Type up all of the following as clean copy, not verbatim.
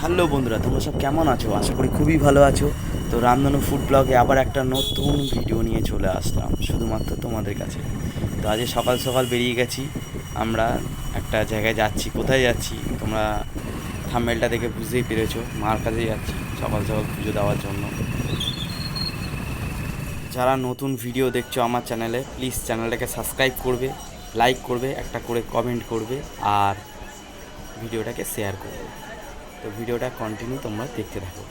Hello বন্ধুরা, তোমরা সব কেমন আছো? আশা করি খুবই ভালো আছো। তো রামধনু ফুড ব্লগে আবার একটা নতুন ভিডিও নিয়ে চলে আসলাম শুধুমাত্র তোমাদের কাছে। তো আজ সকাল সকাল বেরিয়ে গেছি, আমরা একটা জায়গায় যাচ্ছি। কোথায় যাচ্ছি তোমরা থাম্বনেলটা দেখে বুঝতেই পেরেছো, মার কাছে যাচ্ছি সকাল সকাল পুজো দেওয়ার জন্য। যারা নতুন ভিডিও দেখছো আমার চ্যানেলে, প্লিজ চ্যানেলটাকে সাবস্ক্রাইব করবে, লাইক করবে, একটা করে কমেন্ট করবে আর ভিডিওটাকে শেয়ার করবে। তো ভিডিওটা কন্টিনিউ তোমরা দেখতে থাকো।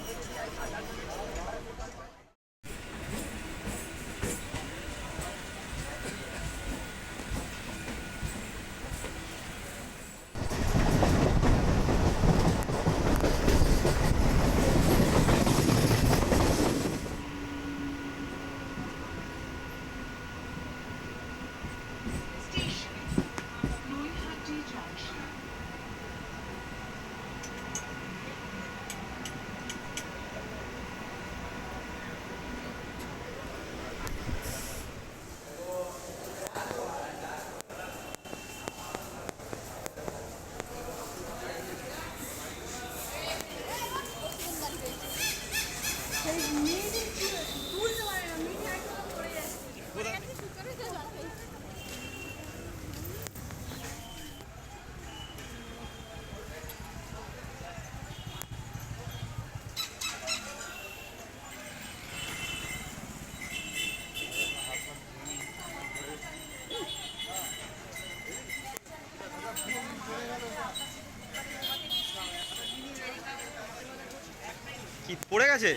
কি পড়ে গেছে?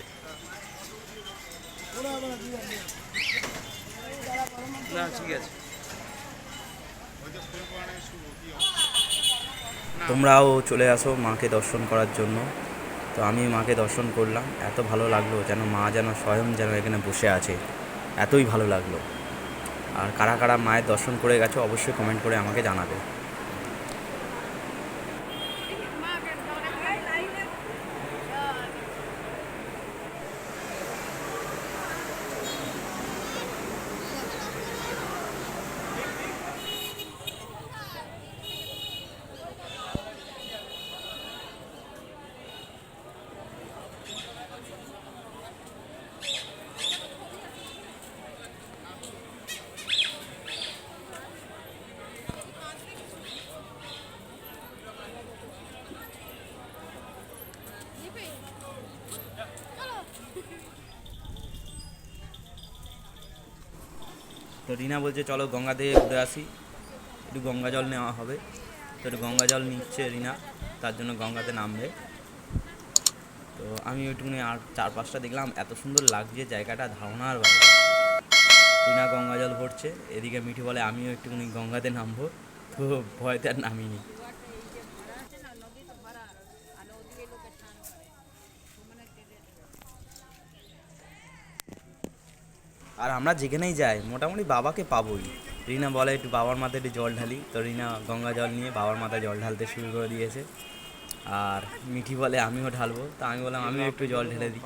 না ঠিক আছে। তোমরাও চলে আসো মাকে দর্শন করার জন্য। তো আমি মাকে দর্শন করলাম, এত ভালো লাগলো যেন মা যেন স্বয়ং যেন এখানে বসে আছে, এতই ভালো লাগলো। আর কারা কারা মায়ের দর্শন করে গেছো অবশ্যই কমেন্ট করে আমাকে জানাবে। তো রিনা বলছে চলো গঙ্গা থেকে ঘুরে আসি, একটু গঙ্গা জল নেওয়া হবে। তো একটু গঙ্গা জল নিচ্ছে রিনা, তার জন্য গঙ্গাতে নামবে। তো আমি ওইটুকুনি আর চারপাশটা দেখলাম, এত সুন্দর লাগছে জায়গাটা, ধারণার বাইরে। রিনা গঙ্গা জল ভরছে, এদিকে মিঠি বলে আমিও একটুখানি গঙ্গাতে নামবো। তো ভয়তে আর নামিনি। আর আমরা যেখানেই যাই মোটামুটি বাবাকে পাবোই। রিনা বলে একটু বাবার মাথায় একটু জল ঢালি, তো রিনা গঙ্গা জল নিয়ে বাবার মাথায় জল ঢালতে শুরু করে দিয়েছে। আর মিঠি বলে আমিও ঢালবো, তা আমি বললাম আমিও একটু জল ঢেলে দিই।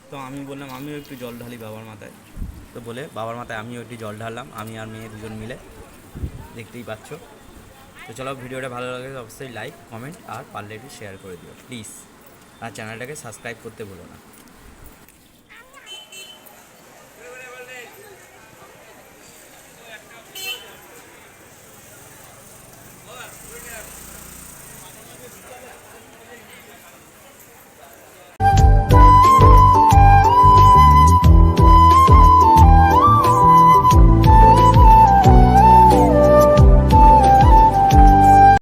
তো আমি বললাম আমিও একটু জল ঢালি বাবার মাথায়। তো বলে বাবার মাথায় আমিও একটু জল ঢাললাম, আমি আর মেয়ে দুজন মিলে, দেখতেই পাচ্ছ। তো চলো, ভিডিওটা ভালো লাগে অবশ্যই লাইক কমেন্ট আর পারলে একটু শেয়ার করে দিও প্লিজ, আর চ্যানেলটাকে সাবস্ক্রাইব করতে ভুলো না।